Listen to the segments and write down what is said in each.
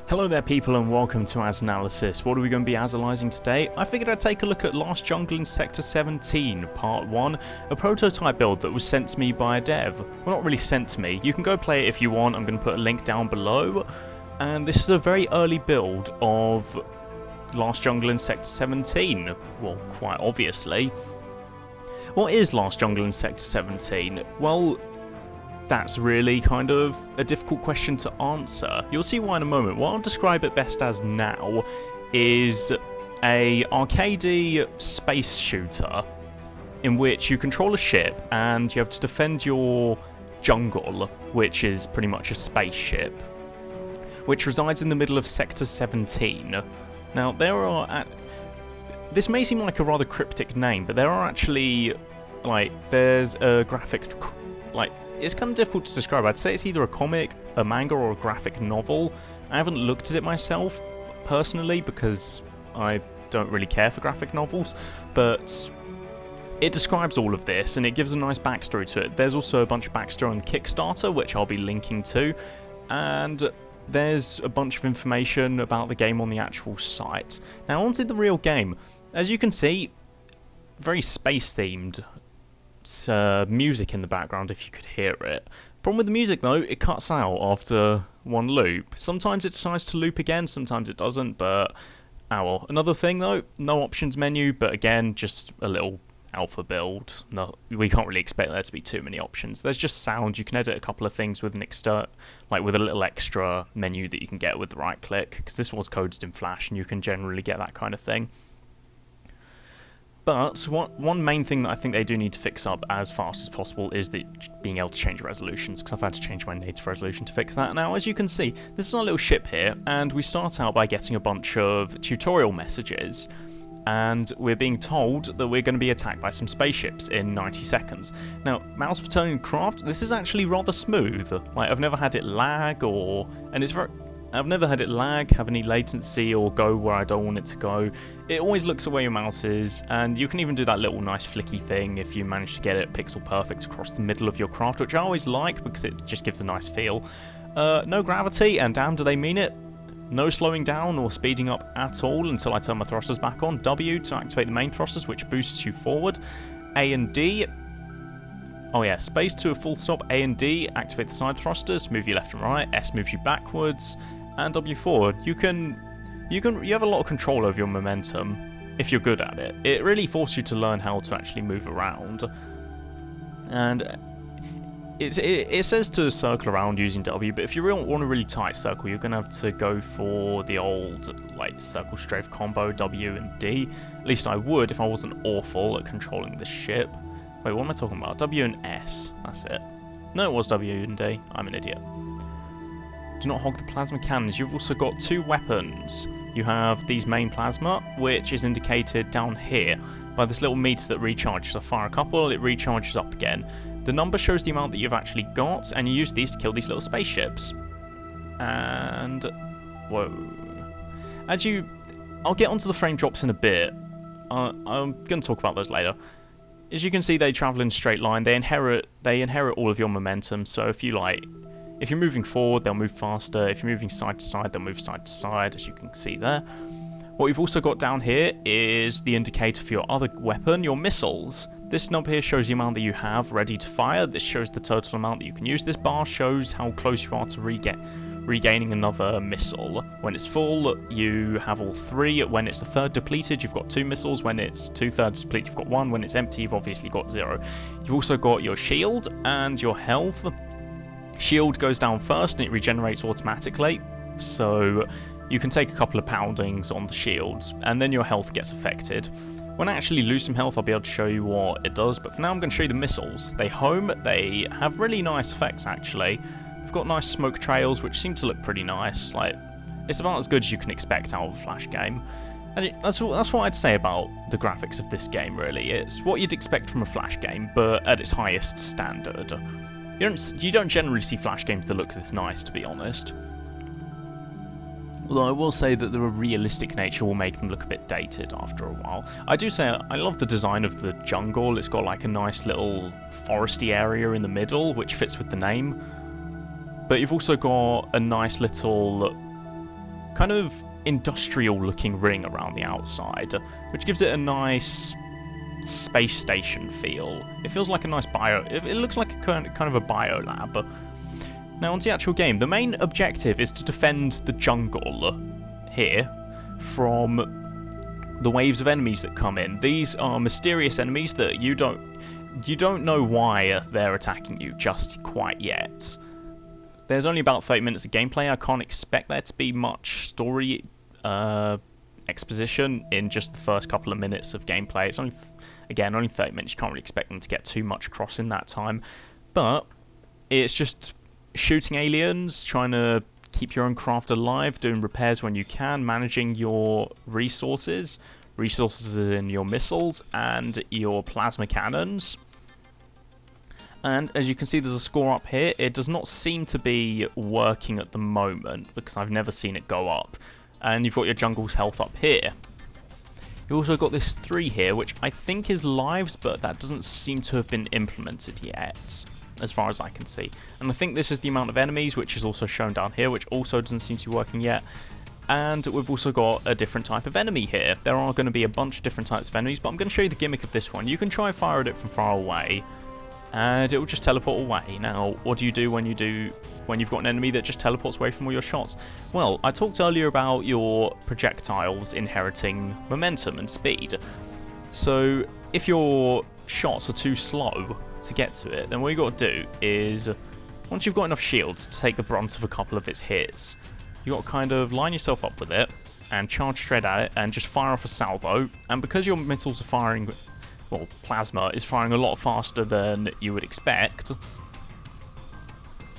Hello there people and welcome to Azanalysis. What are we going to be Azalysing today? I figured I'd take a look at Last Jungle in Sector 17, Part 1, a prototype build that was sent to me by a dev. Well, not really sent to me. You can go play it if you want, I'm going to put a link down below. And this is a very early build of Last Jungle in Sector 17. Well, quite obviously. What is Last Jungle in Sector 17? Well, that's really kind of a difficult question to answer. You'll see why in a moment. What I'll describe it best as now is a arcadey space shooter in which you control a ship and you have to defend your jungle, which is pretty much a spaceship, which resides in the middle of Sector 17. Now, this may seem like a rather cryptic name, but there are actually, there's a graphic, it's kind of difficult to describe. I'd say it's either a comic, a manga, or a graphic novel. I haven't looked at it myself, personally, because I don't really care for graphic novels, but it describes all of this, and it gives a nice backstory to it. There's also a bunch of backstory on the Kickstarter, which I'll be linking to, and there's a bunch of information about the game on the actual site. Now, onto the real game. As you can see, very space-themed. Music in the background if you could hear it. Problem with the music though, it cuts out after one loop. Sometimes it decides to loop again, sometimes it doesn't, but well. Another thing though, no options menu, but again, just a little alpha build. No, we can't really expect there to be too many options. There's just sound. You can edit a couple of things with an with a little extra menu that you can get with the right click, because this was coded in Flash and you can generally get that kind of thing. But one main thing that I think they do need to fix up as fast as possible is being able to change resolutions, because I've had to change my native resolution to fix that. Now, as you can see, this is our little ship here, and we start out by getting a bunch of tutorial messages, and we're being told that we're going to be attacked by some spaceships in 90 seconds. Now, mouse for turning craft, this is actually rather smooth. I've never had it lag I've never had it lag, have any latency, or go where I don't want it to go. It always looks at where your mouse is, and you can even do that little nice flicky thing if you manage to get it pixel perfect across the middle of your craft, which I always like because it just gives a nice feel. No gravity, and damn do they mean it. No slowing down or speeding up at all until I turn my thrusters back on. W to activate the main thrusters, which boosts you forward. A and D. Oh yeah, space to a full stop. A and D activate the side thrusters, move you left and right. S moves you backwards. And W forward, you have a lot of control over your momentum if you're good at it. It really forces you to learn how to actually move around. And it says to circle around using W, but if you want a really tight circle, you're gonna have to go for the old circle strafe combo W and D. At least I would if I wasn't awful at controlling the ship. Wait, what am I talking about? W and S. That's it. No, it was W and D. I'm an idiot. Do not hog the plasma cannons. You've also got two weapons. You have these main plasma, which is indicated down here by this little meter that recharges. I fire a couple, it recharges up again. The number shows the amount that you've actually got, and you use these to kill these little spaceships. And whoa! I'll get onto the frame drops in a bit. I'm going to talk about those later. As you can see, they travel in a straight line. They inherit all of your momentum. So if you're moving forward, they'll move faster. If you're moving side to side, they'll move side to side, as you can see there. What you've also got down here is the indicator for your other weapon, your missiles. This knob here shows the amount that you have ready to fire. This shows the total amount that you can use. This bar shows how close you are to regaining another missile. When it's full, you have all three. When it's a third depleted, you've got two missiles. When it's 2/3 depleted, you've got one. When it's empty, you've obviously got 0. You've also got your shield and your health. Shield goes down first and it regenerates automatically, so you can take a couple of poundings on the shields and then your health gets affected. When I actually lose some health, I'll be able to show you what it does, but for now I'm going to show you the missiles. They they have really nice effects actually. They've got nice smoke trails which seem to look pretty nice. It's about as good as you can expect out of a Flash game. And that's what I'd say about the graphics of this game really. It's what you'd expect from a Flash game, but at its highest standard. You don't generally see Flash games that look this nice, to be honest. Although I will say that the realistic nature will make them look a bit dated after a while. I do say I love the design of the jungle. It's got a nice little foresty area in the middle, which fits with the name. But you've also got a nice little kind of industrial looking ring around the outside, which gives it a nice space station feel. It feels like a nice it looks like a kind of a biolab. Now onto the actual game. The main objective is to defend the jungle here from the waves of enemies that come in. These are mysterious enemies that you don't know why they're attacking you just quite yet. There's only about 30 minutes of gameplay. I can't expect there to be much story exposition in just the first couple of minutes of gameplay. It's only 30 minutes. You can't really expect them to get too much across in that time. But it's just shooting aliens, trying to keep your own craft alive, doing repairs when you can, managing your resources in your missiles and your plasma cannons. And as you can see, there's a score up here. It does not seem to be working at the moment because I've never seen it go up. And you've got your jungle's health up here. You've also got this 3 here, which I think is lives, but that doesn't seem to have been implemented yet, as far as I can see. And I think this is the amount of enemies, which is also shown down here, which also doesn't seem to be working yet. And we've also got a different type of enemy here. There are going to be a bunch of different types of enemies, but I'm going to show you the gimmick of this one. You can try and fire at it from far away, and it will just teleport away. Now, what do you do when you've got an enemy that just teleports away from all your shots? Well, I talked earlier about your projectiles inheriting momentum and speed. So if your shots are too slow to get to it, then what you've got to do is, once you've got enough shields to take the brunt of a couple of its hits, you've got to kind of line yourself up with it and charge straight at it and just fire off a salvo. And because your missiles are firing, well, plasma is firing a lot faster than you would expect,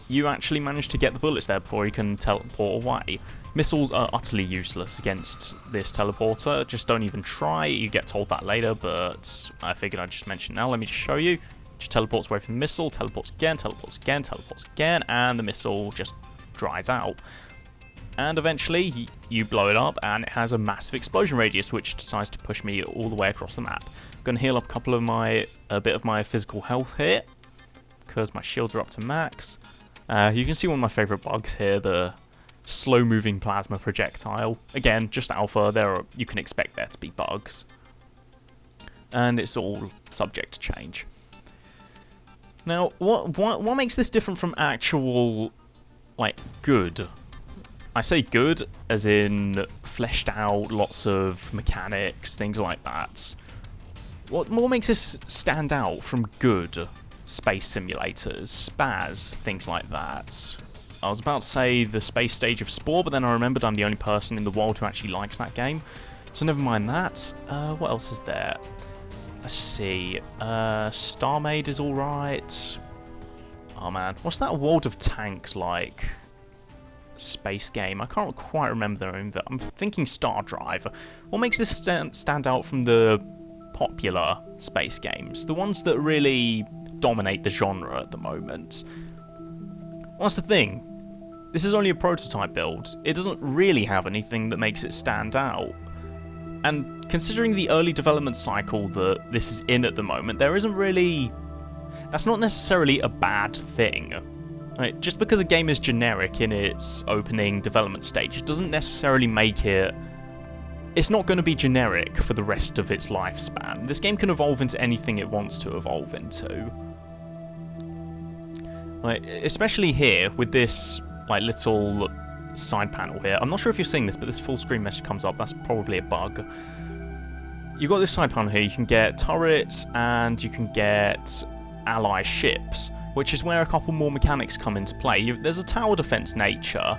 you actually manage to get the bullets there before you can teleport away. Missiles are utterly useless against this teleporter. Just don't even try. You get told that later, but I figured I'd just mention now. Let me just show you. Just teleports away from the missile, teleports again, teleports again, teleports again, and the missile just dries out. And eventually you blow it up and it has a massive explosion radius which decides to push me all the way across the map. I'm going to heal up a bit of my physical health here because my shields are up to max. You can see one of my favourite bugs here, the slow moving plasma projectile. Again, just alpha, you can expect there to be bugs. And it's all subject to change. Now, what makes this different from actual, like, good? I say good as in fleshed out, lots of mechanics, things like that. What more makes this stand out from good space simulators, spaz, things like that? I was about to say the space stage of Spore, but then I remembered I'm the only person in the world who actually likes that game. So never mind that. What else is there? Let's see. Starmaid is alright. Oh man, what's that World of Tanks like? Space game. I can't quite remember the name of it. I'm thinking Star Drive. What makes this stand out from the popular space games? The ones that really dominate the genre at the moment. What's the thing? This is only a prototype build. It doesn't really have anything that makes it stand out. And considering the early development cycle that this is in at the moment, there isn't really... That's not necessarily a bad thing. Right, just because a game is generic in its opening development stage, it doesn't necessarily make it... It's not going to be generic for the rest of its lifespan. This game can evolve into anything it wants to evolve into. Like, especially here, with this like little side panel here. I'm not sure if you're seeing this, but this full screen message comes up. That's probably a bug. You've got this side panel here. You can get turrets and you can get ally ships, which is where a couple more mechanics come into play. There's a tower defense nature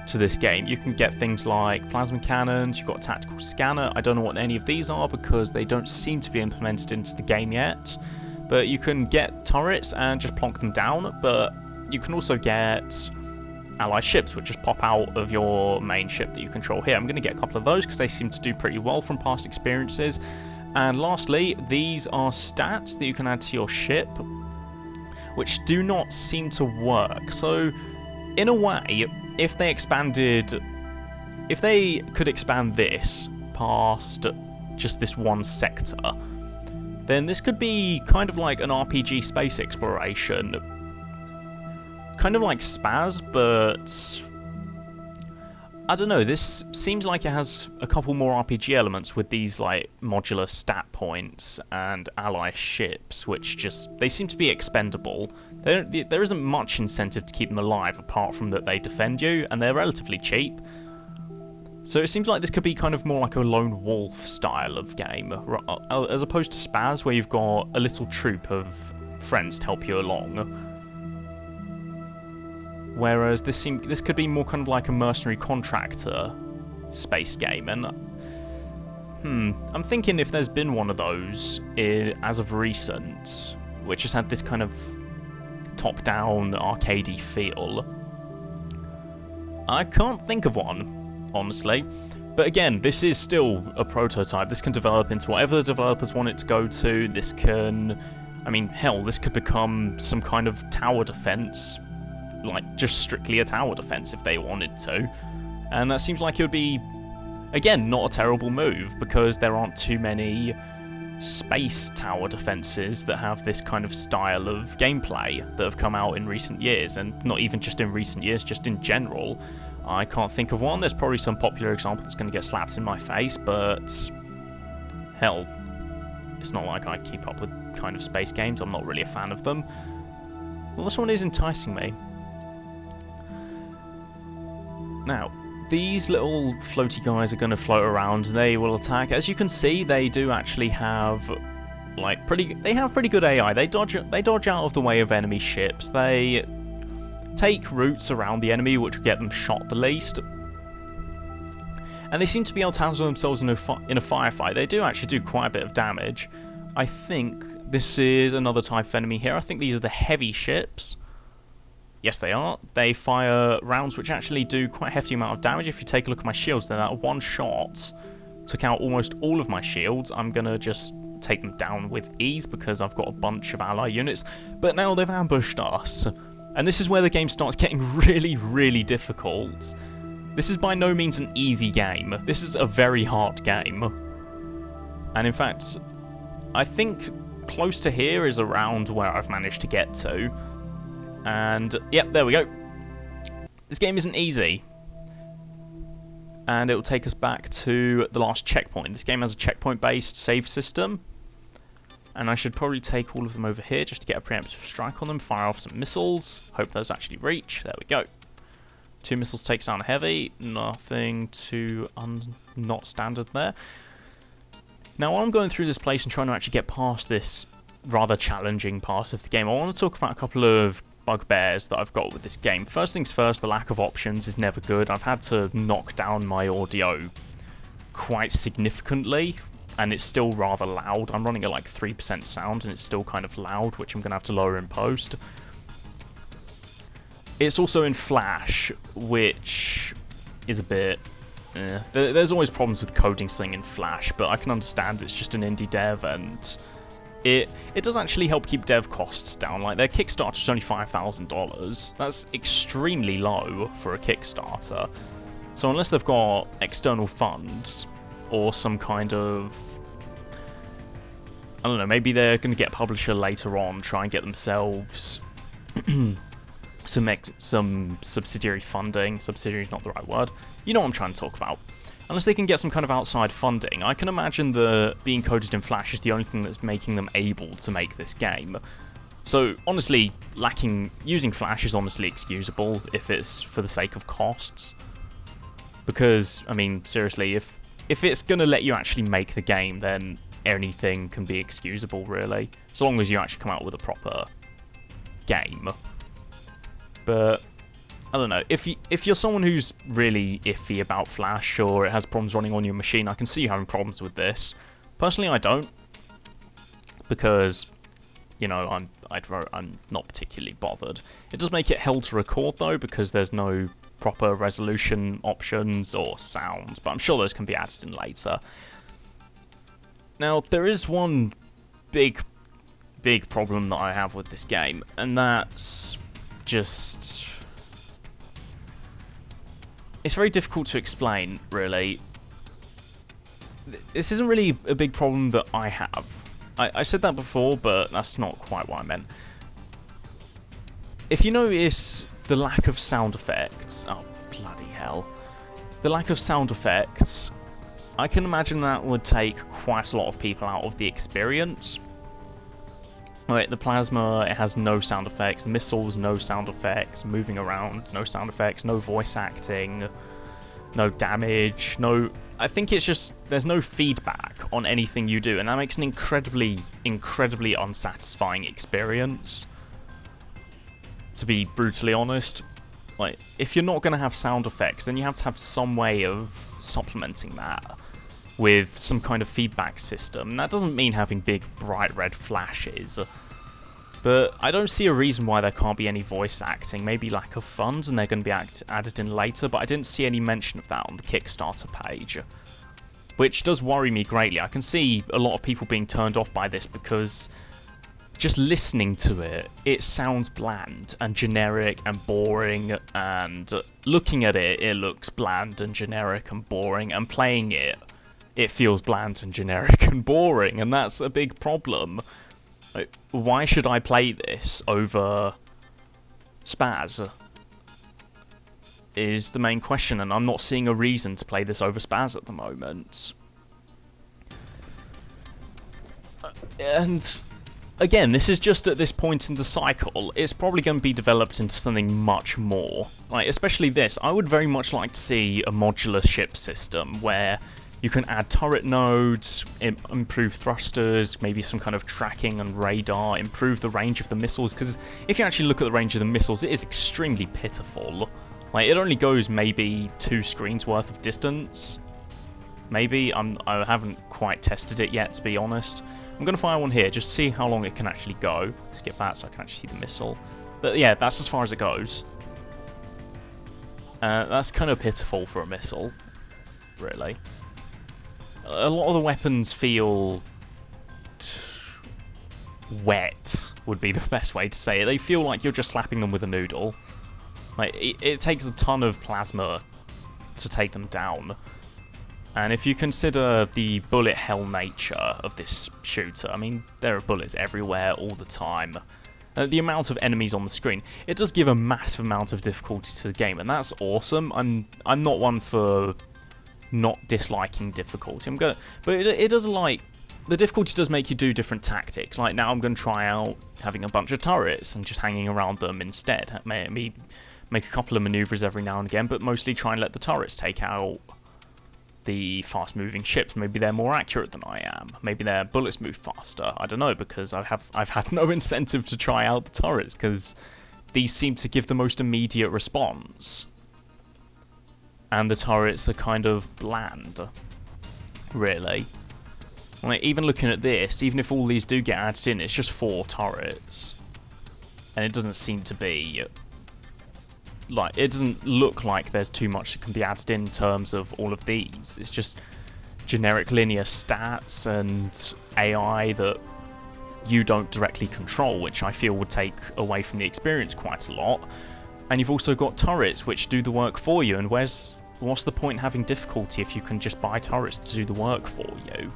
to this game. You can get things like plasma cannons, you've got a tactical scanner. I don't know what any of these are because they don't seem to be implemented into the game yet. But you can get turrets and just plonk them down, but you can also get ally ships which just pop out of your main ship that you control here. I'm going to get a couple of those because they seem to do pretty well from past experiences. And lastly, these are stats that you can add to your ship, which do not seem to work. So, in a way, if they could expand this past just this one sector, then this could be kind of like an RPG space exploration. Kind of like Spaz, but I don't know, this seems like it has a couple more RPG elements with these like modular stat points and ally ships, which just, they seem to be expendable. There isn't much incentive to keep them alive apart from that they defend you, and they're relatively cheap. So it seems like this could be kind of more like a lone wolf style of game, as opposed to Spaz, where you've got a little troop of friends to help you along. Whereas this could be more kind of like a mercenary contractor space game, and I'm thinking if there's been one of those as of recent, which has had this kind of top-down arcadey feel. I can't think of one, honestly. But again, this is still a prototype. This can develop into whatever the developers want it to go to. This can, I mean, hell, this could become some kind of tower defense, like just strictly a tower defense if they wanted to. And that seems like it would be, again, not a terrible move, because there aren't too many space tower defenses that have this kind of style of gameplay that have come out in recent years, and not even just in recent years, just in general. I can't think of one. There's probably some popular example that's going to get slapped in my face, but hell, it's not like I keep up with kind of space games. I'm not really a fan of them. Well, this one is enticing me. Now, these little floaty guys are going to float around. They will attack. As you can see, they do actually have like pretty good AI. They dodge out of the way of enemy ships. They take routes around the enemy, which will get them shot the least. And they seem to be able to handle themselves in a firefight. They do actually do quite a bit of damage. I think this is another type of enemy here. I think these are the heavy ships. Yes, they are. They fire rounds which actually do quite a hefty amount of damage. If you take a look at my shields, then that one shot took out almost all of my shields. I'm going to just take them down with ease because I've got a bunch of ally units. But now they've ambushed us. And this is where the game starts getting really, really difficult. This is by no means an easy game. This is a very hard game. And in fact, I think close to here is around where I've managed to get to. And, yep, there we go. This game isn't easy. And it will take us back to the last checkpoint. This game has a checkpoint-based save system. And I should probably take all of them over here just to get a preemptive strike on them. Fire off some missiles. Hope those actually reach. There we go. 2 missiles takes down a heavy. Nothing too not standard there. Now, while I'm going through this place and trying to actually get past this rather challenging part of the game, I want to talk about a couple of bugbears that I've got with this game. First things first, the lack of options is never good. I've had to knock down my audio quite significantly, and it's still rather loud. I'm running at like 3% sound, and it's still kind of loud, which I'm going to have to lower in post. It's also in Flash, which is a bit... There's always problems with coding something in Flash, but I can understand it's just an indie dev, and it does actually help keep dev costs down. Like, their Kickstarter is only $5,000. That's extremely low for a Kickstarter. So unless they've got external funds, or some kind of... I don't know, maybe they're going to get a publisher later on, try and get themselves some subsidiary funding. Subsidiary is not the right word. You know what I'm trying to talk about. Unless they can get some kind of outside funding, I can imagine that being coded in Flash is the only thing that's making them able to make this game. So, honestly, using Flash is honestly excusable if it's for the sake of costs. Because, I mean, seriously, if it's going to let you actually make the game, then anything can be excusable, really. As long as you actually come out with a proper game. But I don't know, if you're someone who's really iffy about Flash, or it has problems running on your machine, I can see you having problems with this. Personally, I don't, because, you know, I'm not particularly bothered. It does make it hell to record though, because there's no proper resolution options or sounds, but I'm sure those can be added in later. Now, there is one big problem that I have with this game, and that's just... It's very difficult to explain, really. This isn't really a big problem that I have. I said that before, but that's not quite what I meant. If you notice the lack of sound effects... Oh, bloody hell. the lack of sound effects, I can imagine that would take quite a lot of people out of the experience. Like, the plasma, it has no sound effects, missiles, no sound effects, moving around, no sound effects, no voice acting, no damage, no... I think it's just, there's no feedback on anything you do, and that makes an incredibly, incredibly unsatisfying experience. To be brutally honest, like, if you're not going to have sound effects, then you have to have some way of supplementing that with some kind of feedback system. And that doesn't mean having big, bright red flashes, but I don't see a reason why there can't be any voice acting. Maybe lack of funds, and they're going to be added in later, but I didn't see any mention of that on the Kickstarter page, which does worry me greatly. I can see a lot of people being turned off by this because just listening to it, it sounds bland and generic and boring, and looking at it, it looks bland and generic and boring, and playing it, it feels bland and generic and boring, and that's a big problem. Like, why should I play this over Spaz? Is the main question, and I'm not seeing a reason to play this over Spaz at the moment. And again, this is just at this point in the cycle. It's probably going to be developed into something much more. Like, especially this, I would very much like to see a modular ship system where you can add turret nodes, improve thrusters, maybe some kind of tracking and radar, improve the range of the missiles, because if you actually look at the range of the missiles, it is extremely pitiful. Like, it only goes maybe 2 screens worth of distance. Maybe, I haven't quite tested it yet, to be honest. I'm going to fire one here, just to see how long it can actually go. Skip that so I can actually see the missile. But yeah, that's as far as it goes. That's kind of pitiful for a missile, really. A lot of the weapons feel wet, would be the best way to say it. They feel like you're just slapping them with a noodle. Like, it takes a ton of plasma to take them down. And if you consider the bullet hell nature of this shooter, I mean, there are bullets everywhere all the time. The amount of enemies on the screen, it does give a massive amount of difficulty to the game, and that's awesome. I'm not one for not disliking difficulty. But it does, like, the difficulty does make you do different tactics. Like, now I'm going to try out having a bunch of turrets and just hanging around them instead. Maybe make a couple of maneuvers every now and again, but mostly try and let the turrets take out the fast-moving ships. Maybe they're more accurate than I am. Maybe their bullets move faster. I don't know, because I've had no incentive to try out the turrets, because these seem to give the most immediate response. And the turrets are kind of bland, really. Like, even looking at this, even if all these do get added in, it's just 4 turrets. And it doesn't seem to be... like, it doesn't look like there's too much that can be added in terms of all of these. It's just generic linear stats and AI that you don't directly control, which I feel would take away from the experience quite a lot. And you've also got turrets which do the work for you, and what's the point in having difficulty if you can just buy turrets to do the work for you?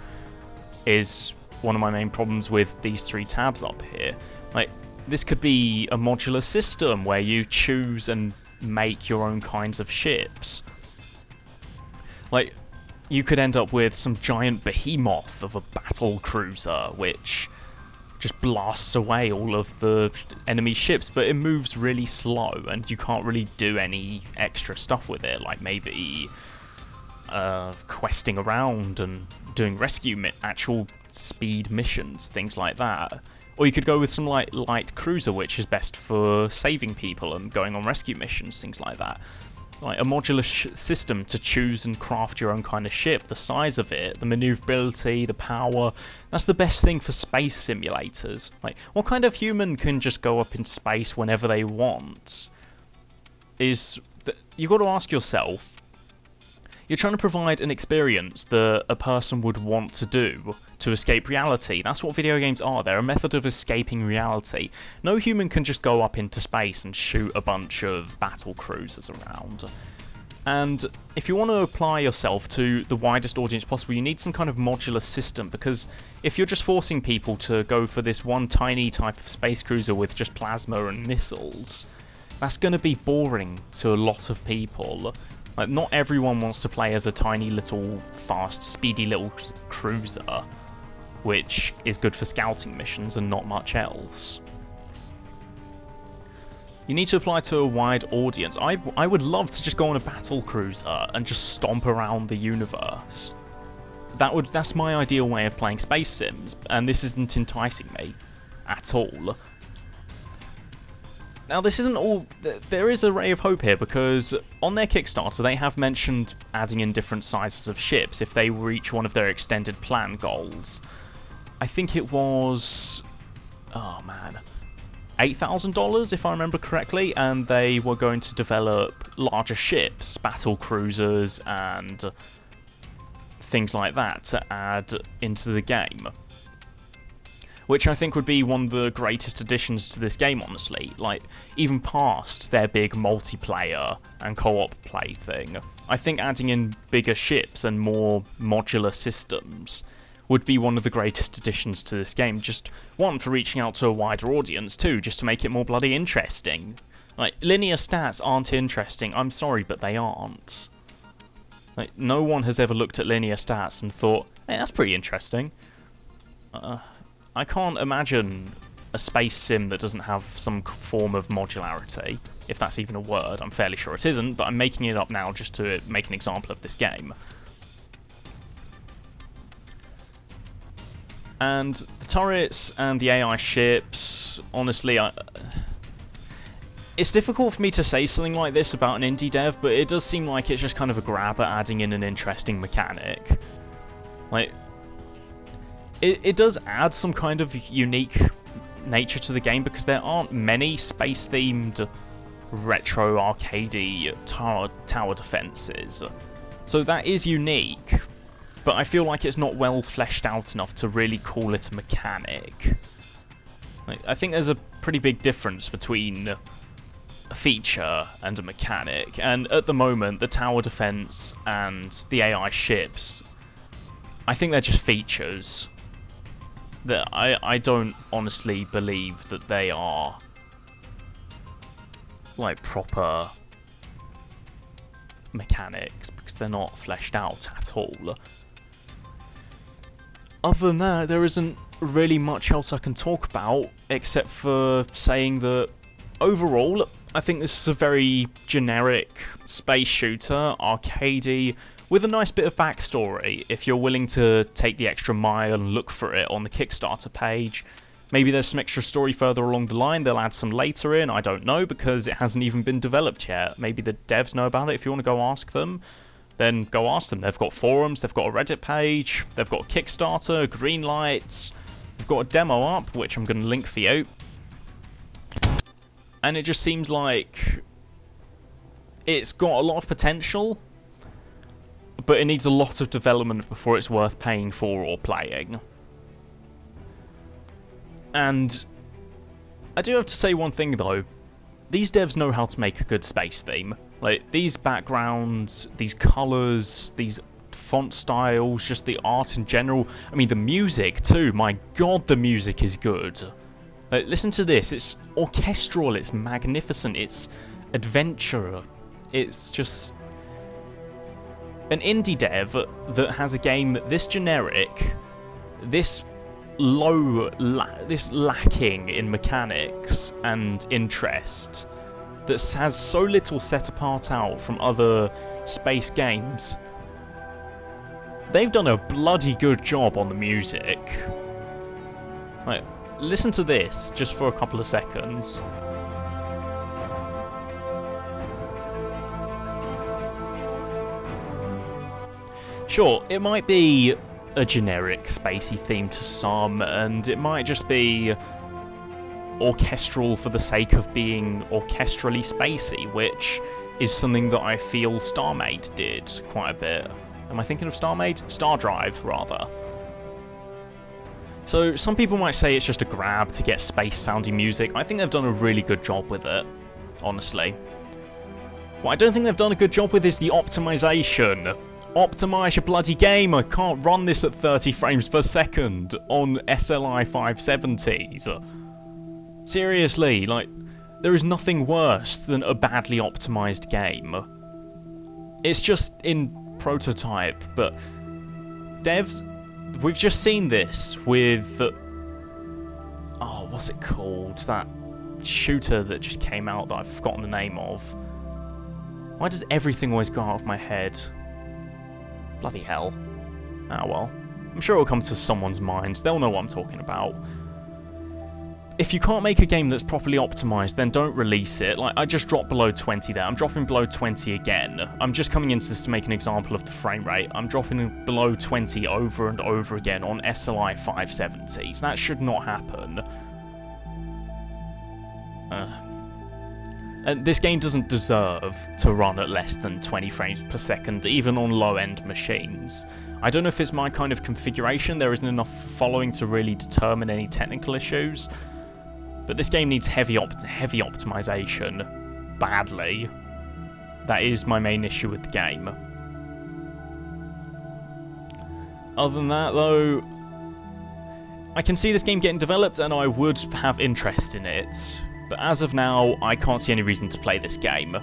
Is one of my main problems with these 3 tabs up here. Like, this could be a modular system where you choose and make your own kinds of ships. Like, you could end up with some giant behemoth of a battle cruiser which just blasts away all of the enemy ships, but it moves really slow and you can't really do any extra stuff with it, like maybe questing around and doing rescue actual speed missions, things like that. Or you could go with some light cruiser, which is best for saving people and going on rescue missions, things like that. Like a modular system to choose and craft your own kind of ship, the size of it, the maneuverability, the power. That's the best thing for space simulators. Like, what kind of human can just go up into space whenever they want? You've got to ask yourself, you're trying to provide an experience that a person would want to do to escape reality. That's what video games are. They're a method of escaping reality. No human can just go up into space and shoot a bunch of battle cruisers around. And if you want to apply yourself to the widest audience possible, you need some kind of modular system, because if you're just forcing people to go for this one tiny type of space cruiser with just plasma and missiles, that's going to be boring to a lot of people. Like, not everyone wants to play as a tiny little, fast, speedy little cruiser, which is good for scouting missions and not much else. You need to apply to a wide audience. I would love to just go on a battle cruiser and just stomp around the universe. That's my ideal way of playing space sims, and this isn't enticing me at all. Now, this isn't all. There is a ray of hope here, because on their Kickstarter they have mentioned adding in different sizes of ships if they reach one of their extended plan goals. I think it was, oh man, $8,000 if I remember correctly, and they were going to develop larger ships, battle cruisers and things like that to add into the game. Which I think would be one of the greatest additions to this game, honestly. Like, even past their big multiplayer and co-op play thing, I think adding in bigger ships and more modular systems would be one of the greatest additions to this game. Just, one, for reaching out to a wider audience, two, just to make it more bloody interesting. Like, linear stats aren't interesting, I'm sorry, but they aren't. Like, no one has ever looked at linear stats and thought, hey, that's pretty interesting. I can't imagine a space sim that doesn't have some form of modularity, if that's even a word. I'm fairly sure it isn't, but I'm making it up now just to make an example of this game. And the turrets and the AI ships, honestly, it's difficult for me to say something like this about an indie dev, but it does seem like it's just kind of a grab at adding in an interesting mechanic. Like, it does add some kind of unique nature to the game, because there aren't many space-themed retro arcadey tower defenses. So that is unique, but I feel like it's not well fleshed out enough to really call it a mechanic. Like, I think there's a pretty big difference between a feature and a mechanic, and at the moment the tower defense and the AI ships, I think they're just features. That I don't honestly believe that they are like proper mechanics, because they're not fleshed out at all. Other than that, there isn't really much else I can talk about, except for saying that overall I think this is a very generic space shooter, arcadey, with a nice bit of backstory if you're willing to take the extra mile and look for it on the Kickstarter page. Maybe there's some extra story further along the line, they'll add some later in, I don't know, because it hasn't even been developed yet. Maybe the devs know about it. If you want to go ask them, then go ask them. They've got forums, they've got a Reddit page, they've got a Kickstarter, green lights, they've got a demo up, which I'm going to link for you. And it just seems like it's got a lot of potential, but it needs a lot of development before it's worth paying for or playing. And I do have to say one thing though, these devs know how to make a good space theme. Like, these backgrounds, these colours, these font styles, just the art in general. I mean, the music too, my god, the music is good. Like, listen to this, it's orchestral, it's magnificent, it's adventure, it's just an indie dev that has a game this generic, this this lacking in mechanics and interest, that has so little set apart out from other space games. They've done a bloody good job on the music. Like, listen to this just for a couple of seconds. Sure, it might be a generic spacey theme to some, and it might just be orchestral for the sake of being orchestrally spacey, which is something that I feel StarMade did quite a bit. Am I thinking of StarMade? StarDrive, rather. So some people might say it's just a grab to get space-sounding music. I think they've done a really good job with it, honestly. What I don't think they've done a good job with is the optimization. Optimize your bloody game. I can't run this at 30 frames per second on SLI 570s. Seriously, like, there is nothing worse than a badly optimized game. It's just in prototype, but devs, we've just seen this with oh, what's it called? That shooter that just came out that I've forgotten the name of. Why does everything always go out of my head? Bloody hell. Ah well. I'm sure it'll come to someone's mind. They'll know what I'm talking about. If you can't make a game that's properly optimized, then don't release it. Like, I just dropped below 20 there. I'm dropping below 20 again. I'm just coming into this to make an example of the frame rate. I'm dropping below 20 over and over again on SLI 570s. That should not happen. And this game doesn't deserve to run at less than 20 frames per second, even on low-end machines. I don't know if it's my kind of configuration. There isn't enough following to really determine any technical issues. But this game needs heavy optimization, badly. That is my main issue with the game. Other than that, though, I can see this game getting developed and I would have interest in it. But as of now, I can't see any reason to play this game.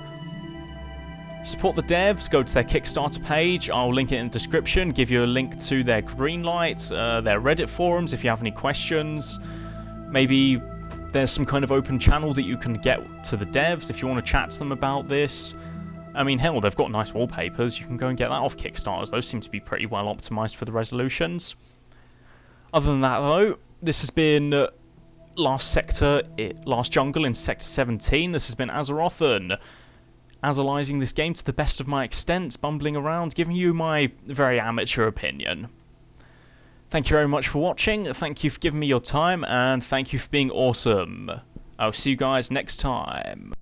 Support the devs, go to their Kickstarter page, I'll link it in the description, give you a link to their Greenlight, their Reddit forums if you have any questions. Maybe there's some kind of open channel that you can get to the devs if you want to chat to them about this. I mean, hell, they've got nice wallpapers. You can go and get that off Kickstarters. Those seem to be pretty well optimized for the resolutions. Other than that, though, this has been Last Jungle in Sector 17. This has been Azerothen, Azalysing this game to the best of my extent, bumbling around, giving you my very amateur opinion. Thank you very much for watching, thank you for giving me your time, and thank you for being awesome. I'll see you guys next time.